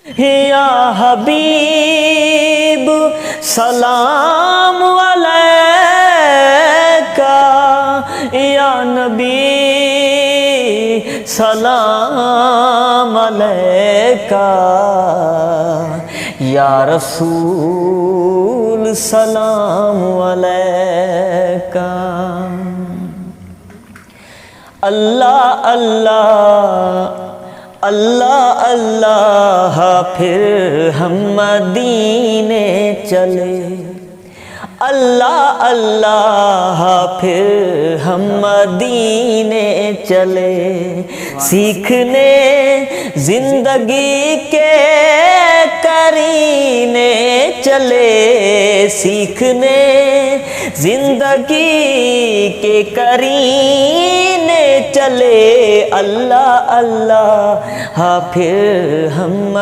یا حبیب سلام علیکہ، یا نبی سلام علیکہ، یا رسول سلام علیکہ۔ اللہ اللہ اللہ اللہ پھر ہم مدینے چلے، اللہ اللہ پھر ہم مدینے چلے، سیکھنے زندگی کے کرینے چلے، سیکھنے زندگی کے کرینے چلے، اللہ اللہ پھر ہم